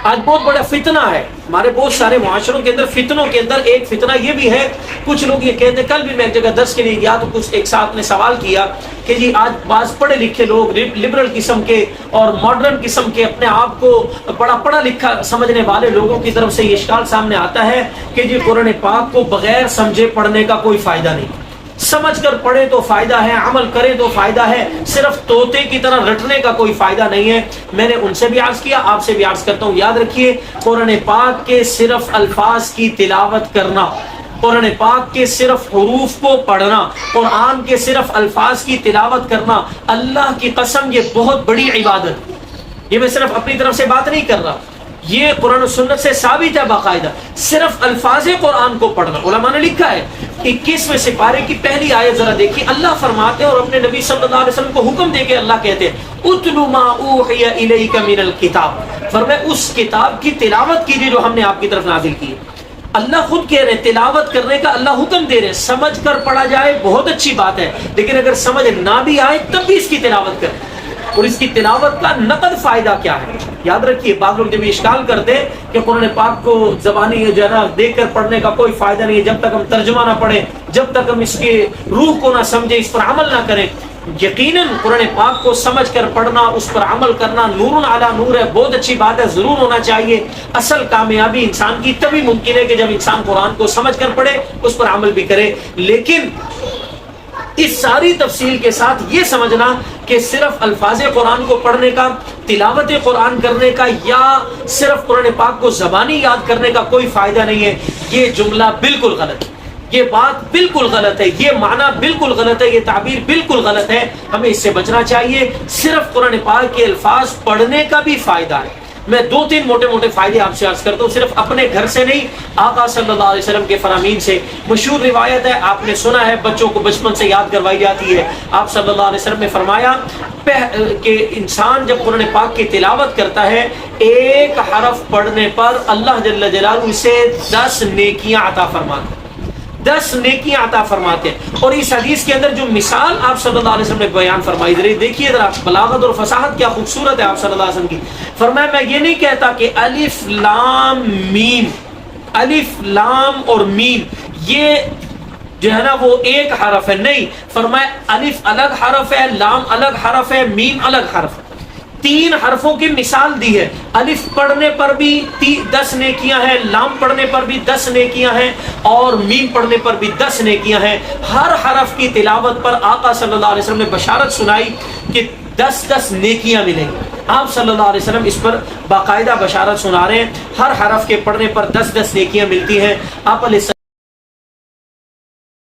آج بہت بڑا فتنہ ہے ہمارے بہت سارے معاشروں کے اندر، فتنوں کے اندر ایک فتنہ یہ بھی ہے، کچھ لوگ یہ کہتے ہیں، کل بھی میں ایک جگہ درس کے لیے گیا تو کچھ ایک صاحب نے سوال کیا کہ جی آج بعض پڑھے لکھے لوگ لبرل قسم کے اور ماڈرن قسم کے اپنے آپ کو بڑا پڑھا لکھا سمجھنے والے لوگوں کی طرف سے یہ اشکال سامنے آتا ہے کہ جی قرآن پاک کو بغیر سمجھے پڑھنے کا کوئی فائدہ نہیں، سمجھ کر پڑھے تو فائدہ ہے، عمل کرے تو فائدہ ہے، صرف طوطے کی طرح رٹنے کا کوئی فائدہ نہیں ہے۔ میں نے ان سے بھی عرض کیا، آپ سے بھی عرض کرتا ہوں، یاد رکھیے قرآن پاک کے صرف الفاظ کی تلاوت کرنا، قرآن پاک کے صرف حروف کو پڑھنا، قرآن کے صرف الفاظ کی تلاوت کرنا، اللہ کی قسم یہ بہت بڑی عبادت ہے۔ یہ میں صرف اپنی طرف سے بات نہیں کر رہا، یہ قرآن و سنت سے ثابت ہے باقاعدہ، صرف الفاظ قرآن کو پڑھنا۔ علماء نے لکھا ہے 21ویں سپارے کی پہلی آیت ذرا دیکھیے، اللہ فرماتے ہیں اور اپنے نبی صلی اللہ علیہ وسلم کو حکم دے کے اللہ کہتے ہیں اتلو ما اوحی الیک من الکتاب، فرمایا اس کتاب کی تلاوت کیجیے جو ہم نے آپ کی طرف نازل کی ہے۔ اللہ خود کہہ رہے ہیں تلاوت کرنے کا، اللہ حکم دے رہے ہیں، سمجھ کر پڑھا جائے بہت اچھی بات ہے، لیکن اگر سمجھ نہ بھی آئے تب بھی اس کی تلاوت کریں، اور اس کی تلاوت کا نقد فائدہ کیا ہے۔ یاد رکھیے بعض لوگ جب اشکال کرتے کہ قرآن پاک کو زبانی جو ہے نا دیکھ کر پڑھنے کا کوئی فائدہ نہیں ہے، جب تک ہم ترجمہ نہ پڑھیں، جب تک ہم اس کے روح کو نہ سمجھیں، اس پر عمل نہ کریں۔ یقیناً قرآن پاک کو سمجھ کر پڑھنا، اس پر عمل کرنا نور علی نور ہے، بہت اچھی بات ہے، ضرور ہونا چاہیے۔ اصل کامیابی انسان کی تبھی ممکن ہے کہ جب انسان قرآن کو سمجھ کر پڑھے، اس پر عمل بھی کرے۔ لیکن اس ساری تفصیل کے ساتھ یہ سمجھنا کہ صرف الفاظ قرآن کو پڑھنے کا، تلاوت قرآن کرنے کا، یا صرف قرآن پاک کو زبانی یاد کرنے کا کوئی فائدہ نہیں ہے، یہ جملہ بالکل غلط ہے، یہ بات بالکل غلط ہے، یہ معنی بالکل غلط ہے، یہ تعبیر بالکل غلط ہے، ہمیں اس سے بچنا چاہیے۔ صرف قرآن پاک کے الفاظ پڑھنے کا بھی فائدہ ہے۔ میں 2-3 موٹے موٹے فائدے آپ سے عرض کرتا ہوں، صرف اپنے گھر سے نہیں، آقا صلی اللہ علیہ وسلم کے فرامین سے۔ مشہور روایت ہے، آپ نے سنا ہے، بچوں کو بچپن سے یاد کروائی جاتی ہے۔ آپ صلی اللہ علیہ وسلم نے فرمایا کہ انسان جب قرآن پاک کی تلاوت کرتا ہے، ایک حرف پڑھنے پر اللہ جل جلالہ اسے 10 نیکیاں عطا فرماتے ہیں، 10 نیکیاں عطا فرماتے ہیں۔ اور اس حدیث کے اندر جو مثال آپ صلی اللہ علیہ وسلم نے بیان فرمائی، ذرا دیکھیے ذرا بلاغت اور فصاحت کیا خوبصورت ہے آپ صلی اللہ علیہ وسلم کی۔ فرمایا میں یہ نہیں کہتا کہ الف لام میم، الف لام اور میم یہ جو ہے نا وہ ایک حرف ہے، نہیں، فرمایا الف الگ حرف ہے، لام الگ حرف ہے، میم الگ حرف ہے۔ 3 حرفوں کی مثال دی ہے، الف پڑھنے پر بھی 10 نیکیاں ہیں، لام پڑھنے پر بھی 10 نیکیاں ہیں، اور میم پڑھنے پر بھی 10 نیکیاں ہیں۔ ہر حرف کی تلاوت پر آقا صلی اللہ علیہ وسلم نے بشارت سنائی کہ 10 نیکیاں ملیں گی۔ آپ صلی اللہ علیہ وسلم اس پر باقاعدہ بشارت سنا رہے ہیں، ہر حرف کے پڑھنے پر 10 نیکیاں ملتی ہیں۔ آپ علیہ